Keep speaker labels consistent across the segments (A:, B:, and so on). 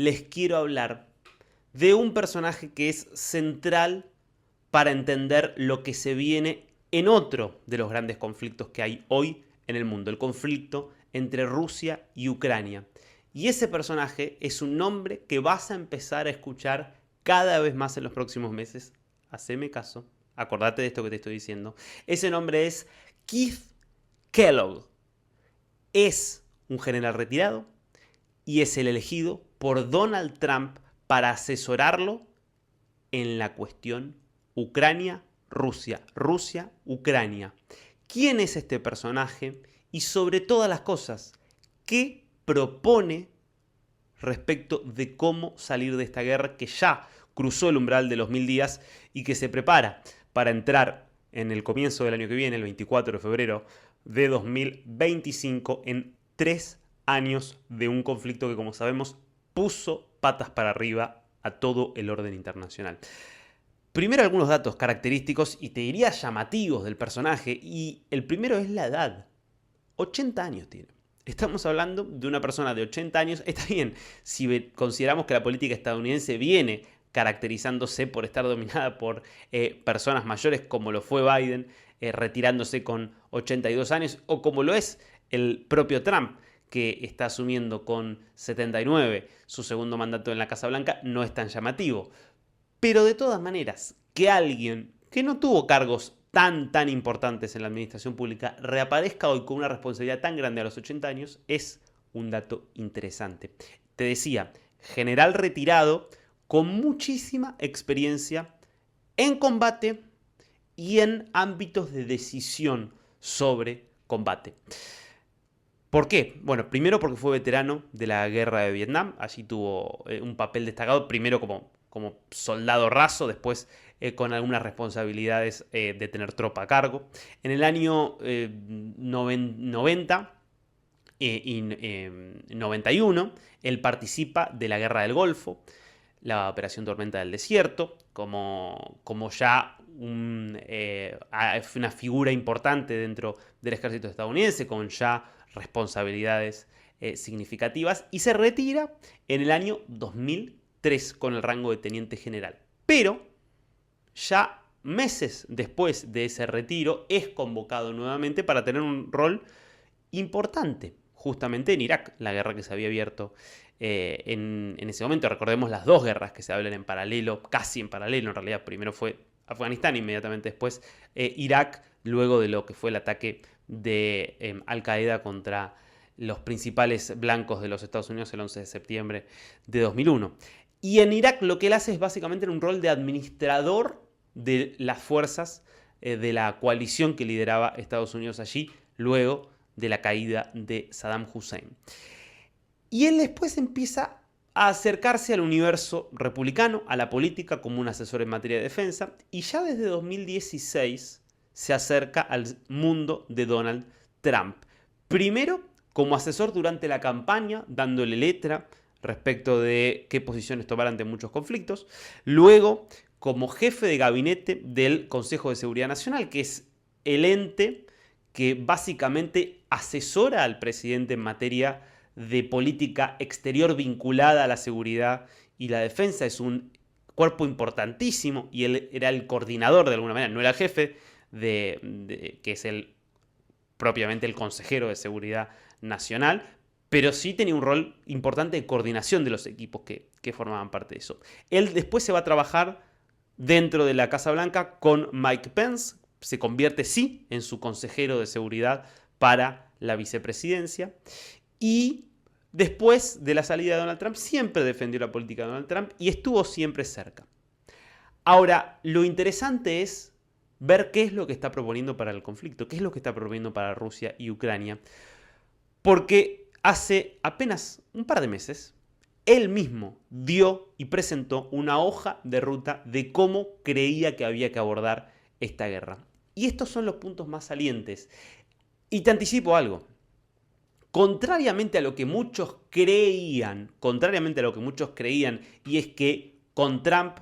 A: les quiero hablar de un personaje que es central para entender lo que se viene en otro de los grandes conflictos que hay hoy en el mundo, el conflicto entre Rusia y Ucrania. Y ese personaje es un nombre que vas a empezar a escuchar cada vez más en los próximos meses. Haceme caso, acordate de esto que te estoy diciendo. Ese nombre es Keith Kellogg. Es un general retirado y es el elegido por Donald Trump para asesorarlo en la cuestión Ucrania-Rusia, Rusia-Ucrania. ¿Quién es este personaje? Y sobre todas las cosas, ¿qué propone respecto de cómo salir de esta guerra que ya cruzó el umbral de los 1000 días y que se prepara para entrar en el comienzo del año que viene, el 24 de febrero de 2025, en 3 años de un conflicto que, como sabemos, puso patas para arriba a todo el orden internacional? Primero algunos datos característicos y te diría llamativos del personaje, y el primero es la edad. 80 años tiene. Estamos hablando de una persona de 80 años. Está bien, si consideramos que la política estadounidense viene caracterizándose por estar dominada por personas mayores, como lo fue Biden, retirándose con 82 años, o como lo es el propio Trump, que está asumiendo con 79 su segundo mandato en la Casa Blanca, no es tan llamativo. Pero de todas maneras, que alguien que no tuvo cargos tan importantes en la administración pública reaparezca hoy con una responsabilidad tan grande a los 80 años es un dato interesante. Te decía, general retirado con muchísima experiencia en combate y en ámbitos de decisión sobre combate. ¿Por qué? Bueno, primero porque fue veterano de la guerra de Vietnam. Allí tuvo un papel destacado, primero como soldado raso, después con algunas responsabilidades de tener tropa a cargo. En el año 90 y 91, él participa de la Guerra del Golfo, la Operación Tormenta del Desierto, como ya una figura importante dentro del ejército estadounidense, con ya responsabilidades significativas, y se retira en el año 2003 con el rango de teniente general. Pero ya meses después de ese retiro es convocado nuevamente para tener un rol importante justamente en Irak, la guerra que se había abierto en ese momento. Recordemos las dos guerras que se hablan en paralelo, casi en paralelo en realidad. Primero fue Afganistán, inmediatamente después Irak, luego de lo que fue el ataque de Al-Qaeda contra los principales blancos de los Estados Unidos el 11 de septiembre de 2001. Y en Irak lo que él hace es básicamente un rol de administrador de las fuerzas de la coalición que lideraba Estados Unidos allí, luego de la caída de Saddam Hussein. Y él después empieza a acercarse al universo republicano, a la política, como un asesor en materia de defensa, y ya desde 2016 se acerca al mundo de Donald Trump. Primero, como asesor durante la campaña, dándole letra respecto de qué posiciones tomar ante muchos conflictos. Luego, como jefe de gabinete del Consejo de Seguridad Nacional, que es el ente que básicamente asesora al presidente en materia de política exterior vinculada a la seguridad y la defensa. Es un cuerpo importantísimo y él era el coordinador de alguna manera, no era el jefe, que es propiamente el consejero de seguridad nacional, pero sí tenía un rol importante de coordinación de los equipos que formaban parte de eso. Él después se va a trabajar dentro de la Casa Blanca con Mike Pence, se convierte sí en su consejero de seguridad para la vicepresidencia, y después de la salida de Donald Trump siempre defendió la política de Donald Trump y estuvo siempre cerca. Ahora, lo interesante es ver qué es lo que está proponiendo para el conflicto, qué es lo que está proponiendo para Rusia y Ucrania, porque hace apenas un par de meses él mismo dio y presentó una hoja de ruta de cómo creía que había que abordar esta guerra. Y estos son los puntos más salientes. Y te anticipo algo. Contrariamente a lo que muchos creían, y es que con Trump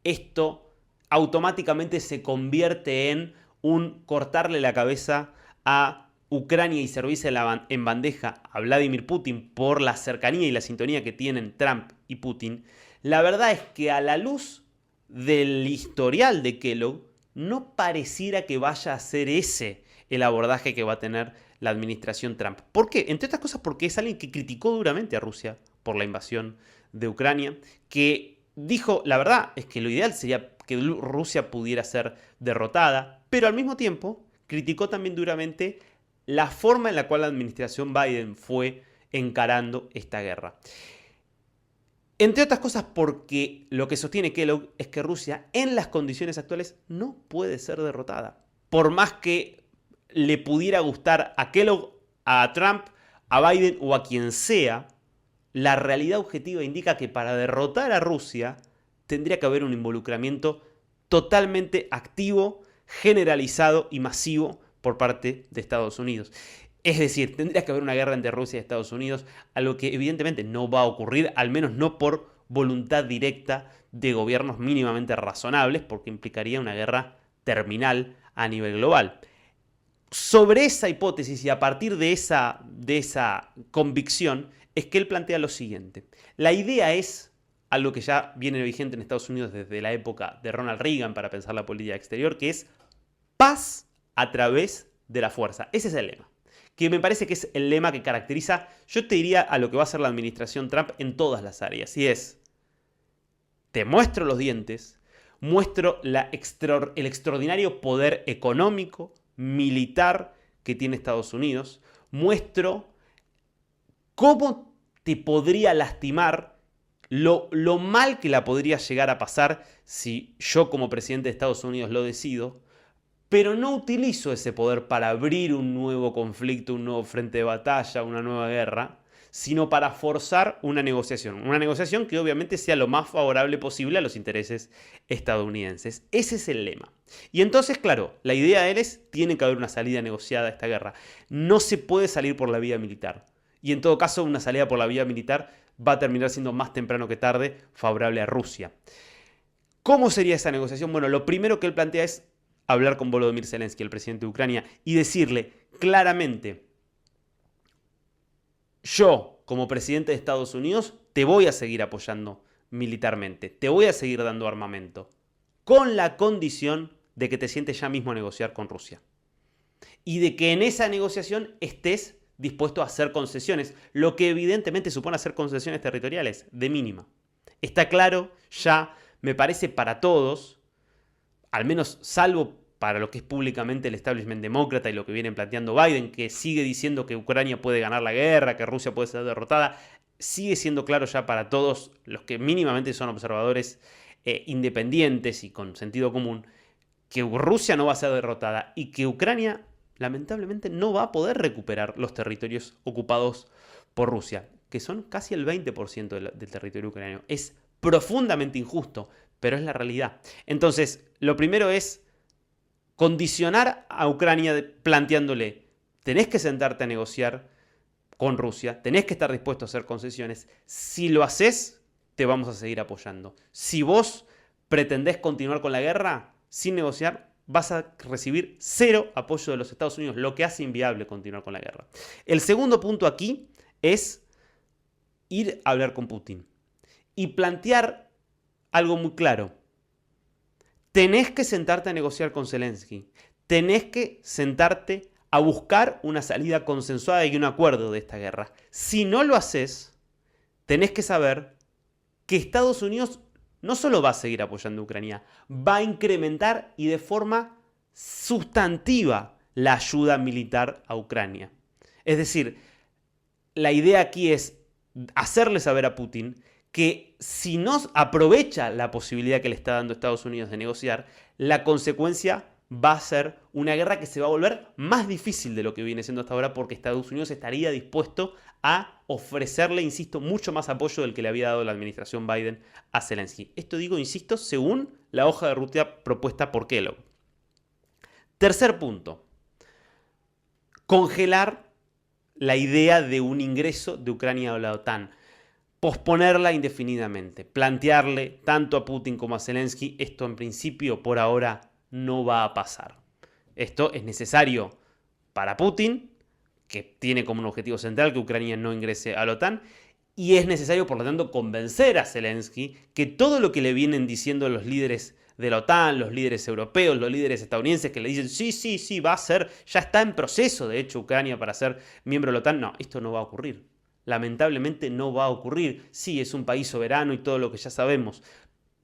A: esto automáticamente se convierte en un cortarle la cabeza a Ucrania y servirse en bandeja a Vladimir Putin por la cercanía y la sintonía que tienen Trump y Putin, la verdad es que a la luz del historial de Kellogg, no pareciera que vaya a ser ese el abordaje que va a tener la administración Trump. ¿Por qué? Entre otras cosas porque es alguien que criticó duramente a Rusia por la invasión de Ucrania, que dijo, la verdad es que lo ideal sería que Rusia pudiera ser derrotada, pero al mismo tiempo criticó también duramente la forma en la cual la administración Biden fue encarando esta guerra. Entre otras cosas porque lo que sostiene Kellogg es que Rusia en las condiciones actuales no puede ser derrotada. Por más que le pudiera gustar a Kellogg, a Trump, a Biden o a quien sea, la realidad objetiva indica que para derrotar a Rusia tendría que haber un involucramiento totalmente activo, generalizado y masivo por parte de Estados Unidos. Es decir, tendría que haber una guerra entre Rusia y Estados Unidos, algo que evidentemente no va a ocurrir, al menos no por voluntad directa de gobiernos mínimamente razonables, porque implicaría una guerra terminal a nivel global. Sobre esa hipótesis y a partir de esa convicción es que él plantea lo siguiente. La idea es algo que ya viene vigente en Estados Unidos desde la época de Ronald Reagan para pensar la política exterior, que es paz a través de la fuerza. Ese es el lema, que me parece que es el lema que caracteriza, yo te diría, a lo que va a hacer la administración Trump en todas las áreas. Y es, te muestro los dientes, muestro el extraordinario poder económico, militar que tiene Estados Unidos, muestro cómo te podría lastimar, lo mal que la podría llegar a pasar si yo como presidente de Estados Unidos lo decido, pero no utilizo ese poder para abrir un nuevo conflicto, un nuevo frente de batalla, una nueva guerra, sino para forzar una negociación que obviamente sea lo más favorable posible a los intereses estadounidenses. Ese es el lema. Y entonces, claro, la idea de él es, tiene que haber una salida negociada a esta guerra. No se puede salir por la vía militar. Y en todo caso, una salida por la vía militar va a terminar siendo más temprano que tarde favorable a Rusia. ¿Cómo sería esa negociación? Bueno, lo primero que él plantea es hablar con Volodymyr Zelensky, el presidente de Ucrania, y decirle claramente, yo, como presidente de Estados Unidos, te voy a seguir apoyando militarmente, te voy a seguir dando armamento, con la condición de que te sientes ya mismo a negociar con Rusia. Y de que en esa negociación estés dispuesto a hacer concesiones, lo que evidentemente supone hacer concesiones territoriales, de mínima. Está claro ya, me parece para todos, al menos salvo para lo que es públicamente el establishment demócrata y lo que viene planteando Biden, que sigue diciendo que Ucrania puede ganar la guerra, que Rusia puede ser derrotada, sigue siendo claro ya para todos los que mínimamente son observadores independientes y con sentido común, que Rusia no va a ser derrotada y que Ucrania lamentablemente no va a poder recuperar los territorios ocupados por Rusia, que son casi el 20% del territorio ucraniano. Es profundamente injusto, pero es la realidad. Entonces, lo primero es condicionar a Ucrania planteándole, tenés que sentarte a negociar con Rusia, tenés que estar dispuesto a hacer concesiones. Si lo haces, te vamos a seguir apoyando. Si vos pretendés continuar con la guerra sin negociar, vas a recibir cero apoyo de los Estados Unidos, lo que hace inviable continuar con la guerra. El segundo punto aquí es ir a hablar con Putin y plantear algo muy claro. Tenés que sentarte a negociar con Zelensky. Tenés que sentarte a buscar una salida consensuada y un acuerdo de esta guerra. Si no lo haces, tenés que saber que Estados Unidos no solo va a seguir apoyando a Ucrania, va a incrementar y de forma sustantiva la ayuda militar a Ucrania. Es decir, la idea aquí es hacerle saber a Putin que si no aprovecha la posibilidad que le está dando Estados Unidos de negociar, la consecuencia va a ser una guerra que se va a volver más difícil de lo que viene siendo hasta ahora, porque Estados Unidos estaría dispuesto a ofrecerle, insisto, mucho más apoyo del que le había dado la administración Biden a Zelensky. Esto digo, insisto, según la hoja de ruta propuesta por Kellogg. Tercer punto, congelar la idea de un ingreso de Ucrania a la OTAN. Posponerla indefinidamente, plantearle tanto a Putin como a Zelensky, esto en principio por ahora no va a pasar. Esto es necesario para Putin, que tiene como un objetivo central que Ucrania no ingrese a la OTAN. Y es necesario, por lo tanto, convencer a Zelensky que todo lo que le vienen diciendo los líderes de la OTAN, los líderes europeos, los líderes estadounidenses que le dicen sí, va a ser, ya está en proceso, de hecho, Ucrania para ser miembro de la OTAN. No, esto no va a ocurrir. Lamentablemente no va a ocurrir. Sí, es un país soberano y todo lo que ya sabemos,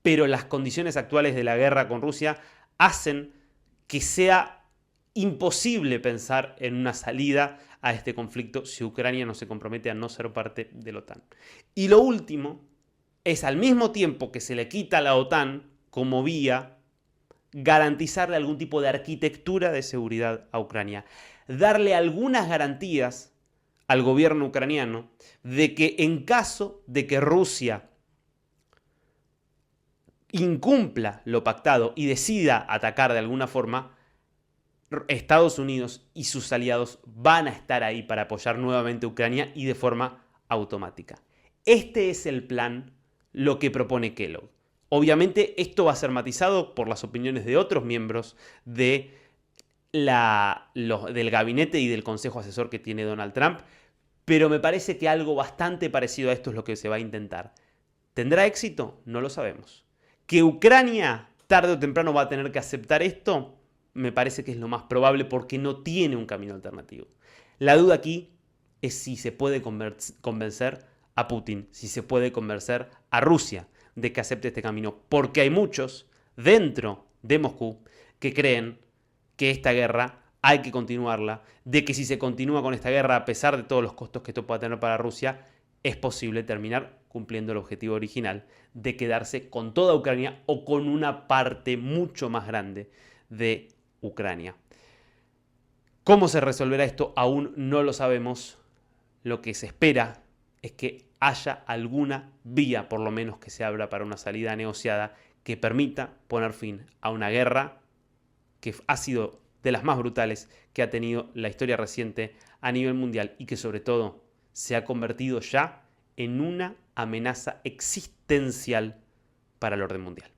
A: pero las condiciones actuales de la guerra con Rusia hacen que sea imposible pensar en una salida a este conflicto si Ucrania no se compromete a no ser parte de la OTAN. Y lo último es, al mismo tiempo que se le quita a la OTAN como vía, garantizarle algún tipo de arquitectura de seguridad a Ucrania. Darle algunas garantías al gobierno ucraniano de que en caso de que Rusia incumpla lo pactado y decida atacar de alguna forma, Estados Unidos y sus aliados van a estar ahí para apoyar nuevamente a Ucrania y de forma automática. Este es el plan, lo que propone Kellogg. Obviamente esto va a ser matizado por las opiniones de otros miembros del gabinete y del consejo asesor que tiene Donald Trump, pero me parece que algo bastante parecido a esto es lo que se va a intentar. ¿Tendrá éxito? No lo sabemos. ¿Que Ucrania tarde o temprano va a tener que aceptar esto? Me parece que es lo más probable porque no tiene un camino alternativo. La duda aquí es si se puede convencer a Putin, si se puede convencer a Rusia de que acepte este camino, porque hay muchos dentro de Moscú que creen que esta guerra hay que continuarla, de que si se continúa con esta guerra, a pesar de todos los costos que esto pueda tener para Rusia, es posible terminar cumpliendo el objetivo original de quedarse con toda Ucrania o con una parte mucho más grande de Ucrania. ¿Cómo se resolverá esto? Aún no lo sabemos. Lo que se espera es que haya alguna vía, por lo menos que se abra para una salida negociada, que permita poner fin a una guerra que ha sido de las más brutales que ha tenido la historia reciente a nivel mundial y que sobre todo se ha convertido ya en una amenaza existencial para el orden mundial.